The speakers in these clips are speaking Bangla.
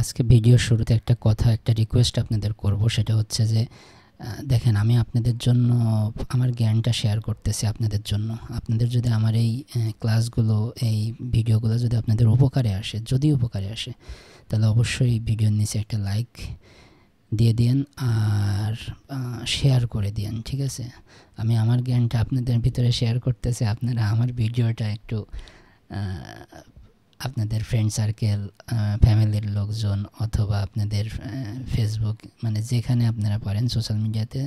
আজকে ভিডিওর শুরুতে একটা কথা, একটা রিকোয়েস্ট আপনাদের করব। সেটা হচ্ছে যে দেখেন, আমি আপনাদের জন্য আমার জ্ঞানটা শেয়ার করতেছি আপনাদের জন্য। আপনাদের যদি আমার এই ক্লাসগুলো, এই ভিডিওগুলো যদি আপনাদের উপকারে আসে, যদি উপকারে আসে, তাহলে অবশ্যই ভিডিওর নিচে একটা লাইক দিয়ে দিন আর শেয়ার করে দিন, ঠিক আছে? আমি আমার জ্ঞানটা আপনাদের ভিতরে শেয়ার করতেছি, আপনারা আমার ভিডিওটা একটু আপনাদের ফ্রেন্ড সার্কেল, ফ্যামিলির লোকজন অথবা আপনাদের ফেসবুক, মানে যেখানে আপনারা পারেন সোশ্যাল মিডিয়াতে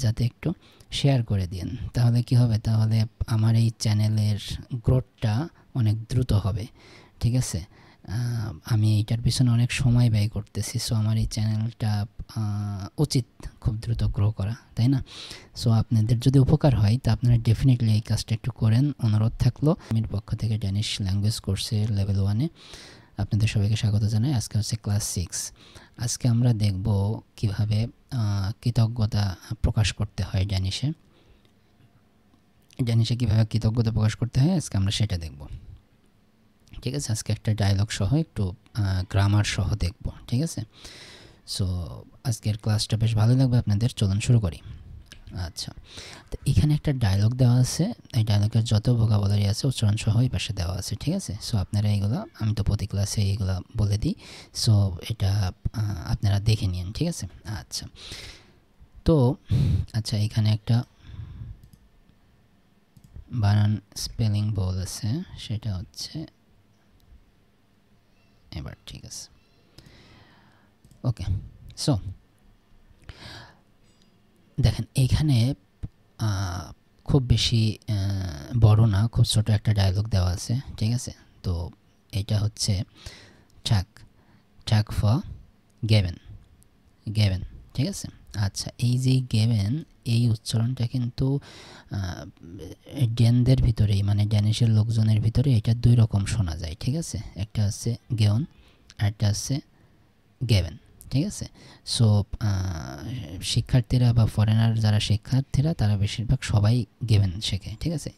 যাতে একটু শেয়ার করে দিন। তাহলে কি হবে? তাহলে আমার এই চ্যানেলের গ্রোথটা অনেক দ্রুত হবে, ঠিক আছে? আমি এইটার পিছনে অনেক সময় ব্যয় করতেছি, সো আমার এই চ্যানেলটা উচিত খুব দ্রুত গ্রো করা, তাই না? সো আপনাদের যদি উপকার হয় তা আপনারা ডেফিনেটলি এই কাজটা একটু করেন, অনুরোধ থাকলো। আমার পক্ষ থেকে ড্যানিশ ল্যাঙ্গুয়েজ কোর্সের লেভেল 1-এ আপনাদের সবাইকে স্বাগত জানাই। আজকে হচ্ছে ক্লাস 6। আজকে আমরা দেখব কিভাবে কৃতজ্ঞতা প্রকাশ করতে হয় ড্যানিশে কীভাবে কৃতজ্ঞতা প্রকাশ করতে হয় আজকে আমরা সেটা দেখব, ঠিক আছে? আজকে একটা ডায়লগ সহ একটু গ্রামার সহ দেখব, ঠিক আছে? সো আজকের ক্লাসটা বেশ ভালো লাগবে আপনাদের। চলুন শুরু করি। আচ্ছা, তো এখানে একটা ডায়লগ দেওয়া আছে, এই ডায়লগের যত ভোকাবুলারি আছে উচ্চারণ সহ এই পাশে দেওয়া আছে, ঠিক আছে? সো আপনারা এইগুলো, আমি তো প্রতি ক্লাসে এইগুলো বলে দিই, সো এটা আপনারা দেখে নিন, ঠিক আছে? আচ্ছা, তো আচ্ছা, এখানে একটা বানান স্পেলিং ভুল আছে, সেটা হচ্ছে এবার ঠিক আছে। ওকে, সো দেখেন এইখানে খুব বেশি বড় না, খুব ছোট একটা ডায়লগ দেওয়া আছে, ঠিক আছে? তো এটা হচ্ছে টাক ফর গেভেন, ঠিক আছে? আচ্ছা, এই যে গেভেন, এই উচ্চারণটা কিন্তু ড্যানদের ভিতরেই, মানে ড্যানিশের লোকজনের ভিতরে এটা দুই রকম শোনা যায়, ঠিক আছে? একটা হচ্ছে গেওন আর একটা হচ্ছে গেভেন, ঠিক আছে? সো শিক্ষার্থীরা বা ফরেনার যারা শিক্ষার্থীরা তারা বেশিরভাগ সবাই গেভেন শেখে, ঠিক আছে?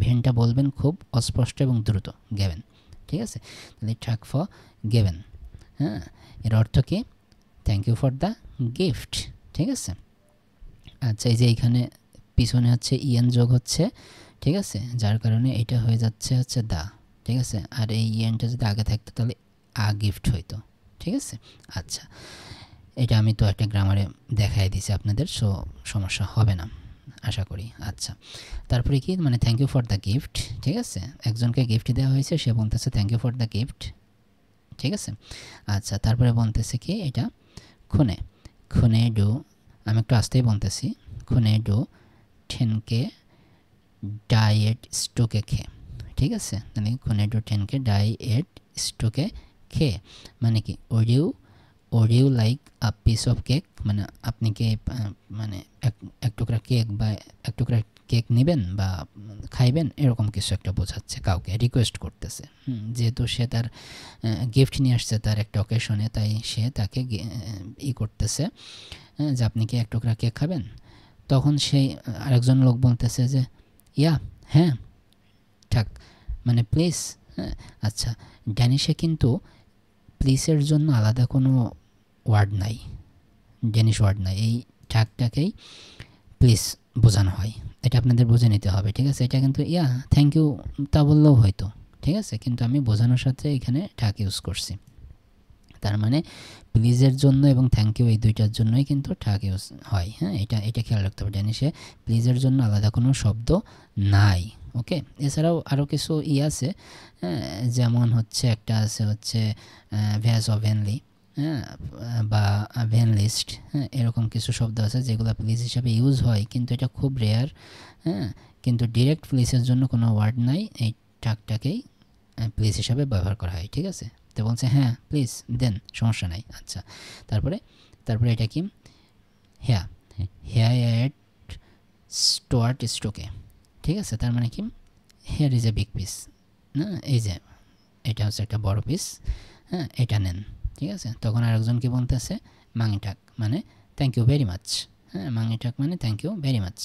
ভেনটা বলবেন খুব অস্পষ্ট এবং দ্রুত, গেভেন, ঠিক আছে? তাহলে টাক ফর গেভেন, হ্যাঁ, এর অর্থ কি? Thank you for the gift, ঠিক আছে? আচ্ছা, এই যে এইখানে পিছনে হচ্ছে ইএন যোগ হচ্ছে, ঠিক আছে? যার কারণে এটা হয়ে যাচ্ছে দা, ঠিক আছে? আর এই ইএনটা যদি আগে থাকতো তাহলে আ গিফট হইতো, ঠিক আছে? আচ্ছা, এটা আমি তো একটা গ্রামারে দেখাই দিছি আপনাদের, সো সমস্যা হবে না আশা করি। আচ্ছা, তারপরে কি, মানে thank you for the gift, ঠিক আছে? একজনকে গিফট দেওয়া হয়েছে, সে বলতেছে thank you for the gift, ঠিক আছে? আচ্ছা, তারপরে বলতেছে কি, এটা খুনে ডু, আমি একটু আসতেই বলতেছি, খুনে ডু ঠেনকে ডায়েট স্টোকে খে, ঠিক আছে? মানে খুনে ডু ঠেনকে ডায়েট স্টোকে খে মানে কি, or you like a piece of cake, মানে আপনি কি মানে এক টুকরা কেক বা এক টুকরা কেক নেবেন বা খাইবেন, এরকম কিছু একটা বোঝাচ্ছে, কাউকে রিকোয়েস্ট করতেছে। যেহেতু সে তার গিফট নিয়ে আসছে তার একটা অকেশনে, তাই সে তাকে করতেছে যে আপনি কি এক টুকরা কেক খাবেন? তখন সেই আরেকজন লোক বলতেছে যে ইয়া, হ্যাঁ, ঠিক, মানে প্লিজ, হ্যাঁ। আচ্ছা, ড্যানিশে কিন্তু প্লিজের জন্য আলাদা কোনো ওয়ার্ড নাই, ড্যানিশ ওয়ার্ড নাই, এই ঠাকটাকেই প্লিজ বোঝানো হয়, এটা আপনাদের বুঝে নিতে হবে, ঠিক আছে? এটা কিন্তু ইয়া থ্যাংক ইউ তা বললেও হয়তো, ঠিক আছে? কিন্তু আমি বোঝানোর সাথে এখানে ঠাক ইউজ করছি, তার মানে প্লিজের জন্য এবং থ্যাংক ইউ এই দুইটার জন্যই কিন্তু ঠাক ইউজ হয়, হ্যাঁ? এটা খেয়াল রাখতে হবে। ড্যানিশে প্লিজের জন্য আলাদা কোনো শব্দ নাই, ওকে? এছাড়াও আরও কিছু আছে, যেমন হচ্ছে একটা আছে হচ্ছে ভ্যাস অভেনলি, হ্যাঁ, বা ভেন লিস্ট, হ্যাঁ, এরকম কিছু শব্দ আছে যেগুলো প্লিজ হিসাবে ইউজ হয়, কিন্তু এটা খুব রেয়ার, হ্যাঁ? কিন্তু ডিরেক্ট প্লিজের জন্য কোনো ওয়ার্ড নাই, এই ঠাকটাকেই প্লিজ হিসাবে ব্যবহার করা হয়, ঠিক আছে? তো বলছে হ্যাঁ প্লিজ দেন, সমস্যা নাই। আচ্ছা, তারপরে এটা কি, হেয়ার এট স্টোয়ার্ট স্টোকে, ঠিক আছে? তার মানে কি, hair is a big piece, না, এই যে এটা হচ্ছে একটা বড় পিস, হ্যাঁ, এটা নেন, ঠিক আছে? তখন আরেকজন কি বলতেছে, মাংটাক মানে থ্যাংক ইউ ভেরি মাচ, হ্যাঁ, মাংটাক মানে থ্যাংক ইউ ভেরি মাচ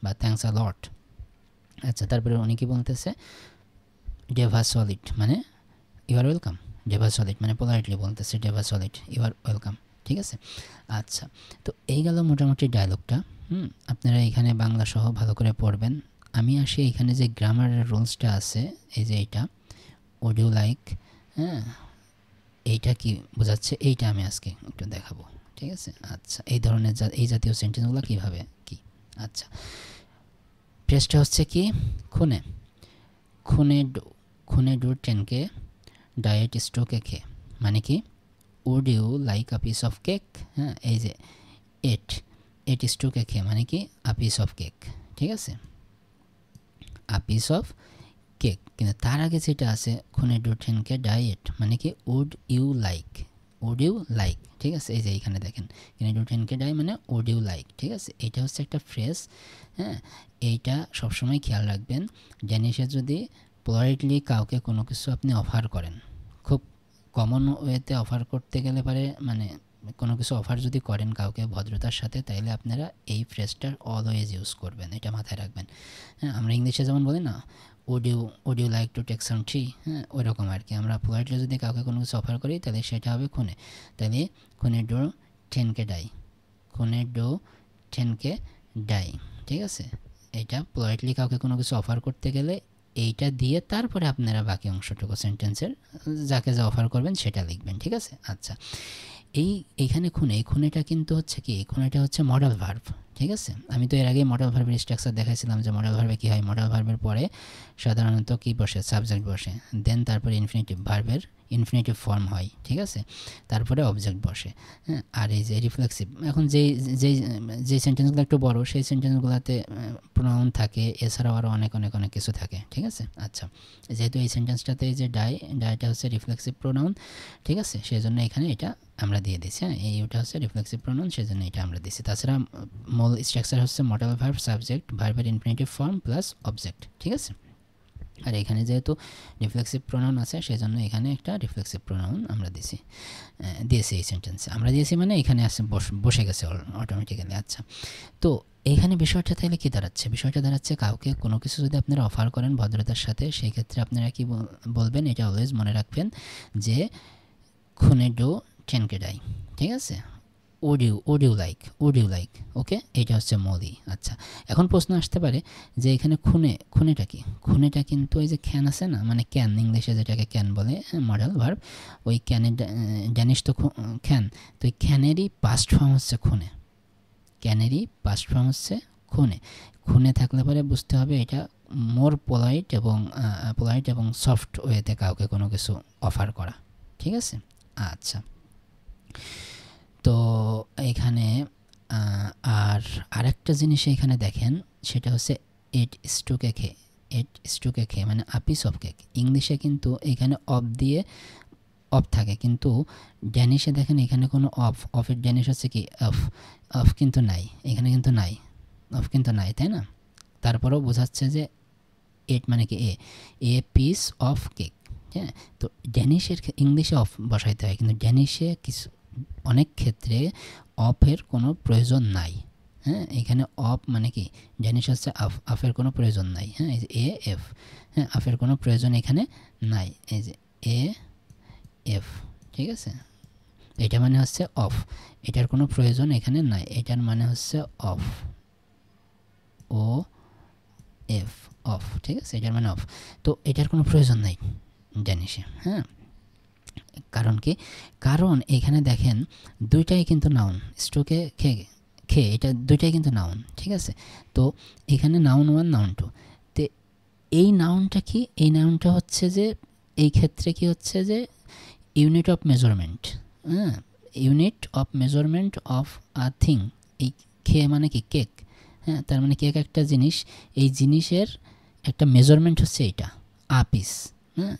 বা থ্যাংকস আ লট। আচ্ছা, তারপরে উনি কি বলতেছে, ডেভা সলিড মানে ইউ আর ওয়েলকাম, ডেভা সলিড মানে পোলাইটলি বলতেছে ডেভা সলিড ইউ আর ওয়েলকাম, ঠিক আছে। আচ্ছা, তো এই গেল মোটামুটি ডায়লগটা। আপনারা এখানে বাংলা সহ ভালো করে পড়বেন। আমি আসি এখানে যে গ্রামারের রুলসটা আছে, এই যে এইটা উড ইউ লাইক, হ্যাঁ এইটা কি বোঝাচ্ছে এইটা আমি আজকে একটু দেখাবো, ঠিক আছে। আচ্ছা, এই ধরনের এই জাতীয় সেন্টেন্সগুলো কীভাবে কি। আচ্ছা, প্রেসটা হচ্ছে কি খুনে, খুনে ডু টেনকে ডায়েট স্ট্রোকে খে, মানে কি would you like a piece of cake, হ্যাঁ এই যে এট স্ট্রোকে খে মানে কি আ পিস অফ কেক, ঠিক আছে, আ পিস অফ কেক। কিন্তু তার আগে যেটা আছে খুনে ডু টেনকে ডায়েট মানে কি উড ইউ লাইক, ঠিক আছে। এই যে এইখানে দেখেন খুনে ডু টেনকে ডাই মানে উড ইউ লাইক, ঠিক আছে। এটা হচ্ছে একটা ফ্রেজ, হ্যাঁ এইটা সবসময় খেয়াল রাখবেন। ড্যানিশে যদি পোলাইটলি কাউকে কোনো কিছু আপনি অফার করেন, খুব কমন ওয়েতে অফার করতে গেলে পারে, মানে কোনো কিছু অফার যদি করেন কাউকে ভদ্রতার সাথে, তাইলে আপনারা এই ফ্রেজটা অলওয়েজ ইউজ করবেন, এটা মাথায় রাখবেন। হ্যাঁ, আমরা ইংলিশে যেমন বলি না would you like to take some tea, হ্যাঁ ওইরকম আর কি। আমরা পোলাইটলি যদি কাউকে কোনো কিছু অফার করি তাহলে সেটা হবে খুনে, তাহলে খুনে ডো টেনকে ডাই, খুনে ডো টেনকে ডাই, ঠিক আছে। এটা পোলাইটলি কাউকে কোনো কিছু অফার করতে গেলে এইটা দিয়ে তারপরে আপনারা বাকি অংশটুকু সেন্টেন্সের যাকে যা অফার করবেন সেটা লিখবেন, ঠিক আছে। আচ্ছা, এইখানে এই খুনেটা কিন্তু হচ্ছে কি, এই খুনেটা হচ্ছে মডেল ভার্ব, ঠিক আছে। আমি তো এর আগে মডেল ভার্বের স্ট্রাকচার দেখাইছিলাম যে মডেল ভার্বে কী হয়, মডেল ভার্বের পরে সাধারণত কী বসে, সাবজেক্ট বসে, দেন তারপরে ইনফিনিটিভ ভার্বের ইনফিনিটিভ ফর্ম হয়, ঠিক আছে, তারপরে অবজেক্ট বসে, হ্যাঁ। আর এই যে রিফ্লেক্সিভ, এখন যেই সেন্টেন্সগুলো একটু বড় সেই সেন্টেন্সগুলোতে প্রোনাউন থাকে, এছাড়াও আরও অনেক অনেক অনেক কিছু থাকে, ঠিক আছে। আচ্ছা, যেহেতু এই সেন্টেন্সটাতে যে ডাইটা হচ্ছে রিফ্লেক্সিভ প্রোনাউন, ঠিক আছে, সেই জন্য এখানে এটা আমরা দিয়ে দিচ্ছি, হ্যাঁ এইটা হচ্ছে রিফ্লেক্সিভ প্রোনাউন, সেই জন্য এটা আমরা দিচ্ছি। তাছাড়া মূল স্ট্রাকচার হচ্ছে মডেল ভার্ব, সাবজেক্ট, ভার্বের ইনফিনিটিভ ফর্ম প্লাস অবজেক্ট, ঠিক আছে। আর এখানে যেহেতু রিফ্লেক্সিভ প্রোনাউন আছে সেই জন্য এখানে একটা রিফ্লেক্সিভ প্রোনাউন আমরা দিয়েছি এই সেন্টেন্সে, আমরা দিয়েছি মানে এখানে আসে বসে গেছে অটোমেটিক্যালি। আচ্ছা, তো এইখানে বিষয়টা তাহলে কী দাঁড়াচ্ছে, বিষয়টা দাঁড়াচ্ছে কাউকে কোনো কিছু যদি আপনারা অফার করেন ভদ্রতার সাথে, সেই ক্ষেত্রে আপনারা কি বলবেন, এটা অলওয়েজ মনে রাখবেন যে খুনে ডো টেনকে ডাই, ঠিক আছে, উড ইউ লাইক, ওকে, এটা হচ্ছে মৌলি। আচ্ছা, এখন প্রশ্ন আসতে পারে যে এখানে খুনেটা কি, খুনেটা কিন্তু ওই যে ক্যান আছে না, মানে ক্যান, ইংলিশে যেটাকে ক্যান বলে মডেল ভার্ব, ওই ক্যানের ড্যানিশ তো ক্যান, তো ওই ক্যানেরই পাস্ট ফর্ম হচ্ছে খুনে, ক্যানেরই পাস্ট ফর্ম হচ্ছে খুনে থাকলে পরে বুঝতে হবে এটা মোর পোলাইট এবং সফট ওয়েতে কাউকে কোনো কিছু অফার করা, ঠিক আছে। আচ্ছা, তো এখানে আরেকটা জিনিস এখানে দেখেন, সেটা হচ্ছে এট স্টুকে খে মানে আ পিস অফ কেক। ইংলিশে কিন্তু এখানে অফ থাকে, কিন্তু ড্যানিশে দেখেন এখানে কোনো অফের ড্যানিশ হচ্ছে কি অফ কিন্তু নাই, এখানে কিন্তু নাই, অফ কিন্তু নাই, তাই না। তারপরেও বোঝাচ্ছে যে এট মানে কি এ পিস অফ কেক, হ্যাঁ। তো ড্যানিশের ইংলিশে অফ বসাইতে হয়, কিন্তু ড্যানিশে কিছু অনেক ক্ষেত্রে অফের কোনো প্রয়োজন নাই, হ্যাঁ। এখানে অফ মানে কি ড্যানিশ হচ্ছে আফের কোনো প্রয়োজন নাই, হ্যাঁ। এই যে এফ, হ্যাঁ, আফের কোনো প্রয়োজন এখানে নাই, এই যে এফ, ঠিক আছে। এটা মানে হচ্ছে অফ, এটার কোনো প্রয়োজন এখানে নাই, এটার মানে হচ্ছে অফ, ও এফ, অফ, ঠিক আছে, এটার মানে অফ। তো এটার কোনো প্রয়োজন নাই ড্যানিশে, হ্যাঁ। কারণ কি, কারণ এখানে দেখেন দুইটাই কিন্তু নাউন, স্ট্রোকে খে এটা দুইটাই কিন্তু নাউন, ঠিক আছে। তো এখানে নাউন 1 নাউন 2, তো এই নাউনটা কি, এই নাউনটা হচ্ছে যে এই ক্ষেত্রে কি হচ্ছে যে ইউনিট অফ মেজারমেন্ট, হ্যাঁ, unit of measurement of a thing. এই খে মানে কি কেক, হ্যাঁ, তার মানে কেক একটা জিনিস, এই জিনিসের একটা মেজারমেন্ট হচ্ছে এইটা আ পিস, হ্যাঁ,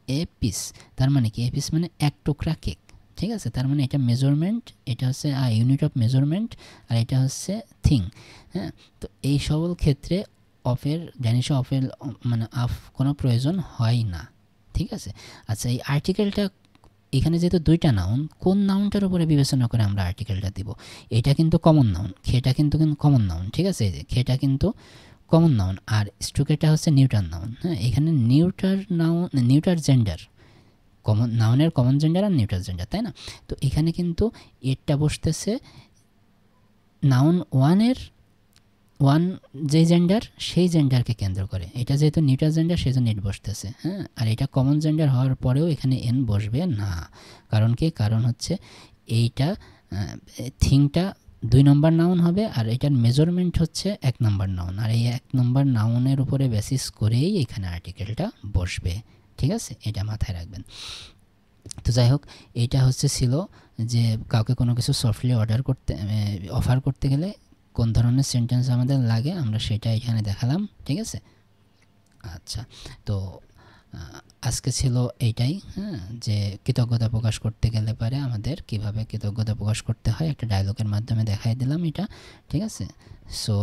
এ পিস, তার মানে কি এ পিস মানে এক টুকরা কেক, ঠিক আছে। তার মানে এটা মেজারমেন্ট, এটা হচ্ছে ইউনিট অফ মেজারমেন্ট, আর এটা হচ্ছে থিং, হ্যাঁ। তো এই সকল ক্ষেত্রে ড্যানিশে অফের মানে কোনো প্রয়োজন হয় না, ঠিক আছে। আচ্ছা, এই আর্টিকেলটা এখানে যেহেতু দুইটা নাউন, কোন নাউনটার উপরে বিবেচনা করে আমরা আর্টিকেলটা দিব, এটা কিন্তু কমন নাউন, খেটা কিন্তু কমন নাউন, ঠিক আছে। এই যে খেটা কিন্তু কমন নাউন, আর স্টুকেটা হচ্ছে নিউটার নাউন, হ্যাঁ। এখানে নিউটার জেন্ডার কমন নাউনের কমন জেন্ডার আর নিউট্রাল জেন্ডার, তাই না? তো এখানে কিন্তু এরটা বসতেছে নাউন ওয়ান যে জেন্ডার সেই জেন্ডারকে কেন্দ্র করে। এটা যেহেতু নিউট্রাল জেন্ডার সেজন্য ইট বসতেছে, হ্যাঁ। আর এটা কমন জেন্ডার হওয়ার পরেও এখানে এন বসবে না। কারণ কি? কারণ হচ্ছে এইটা থিংটা 2 নম্বর নাউন হবে আর এটার মেজারমেন্ট হচ্ছে 1 নম্বর নাউন, আর এই 1 নম্বর নাউনের উপরে বেসিস করেই এখানে আর্টিকেলটা বসবে, ঠিক আছে? এটা মাথায় রাখবেন। তো যাই হোক, এইটা হচ্ছে ছিল যে কাউকে কোনো কিছু সফটলি অফার করতে গেলে কোন ধরনের সেন্টেন্স আমাদের লাগে, আমরা সেটা এখানে দেখালাম, ঠিক আছে? আচ্ছা, তো আজকে ছিল এইটাই, হ্যাঁ, যে কৃতজ্ঞতা প্রকাশ করতে গেলে পারে আমাদের কিভাবে কৃতজ্ঞতা প্রকাশ করতে হয় একটা ডায়লগের মাধ্যমে দেখাই দিলাম এটা, ঠিক আছে? সো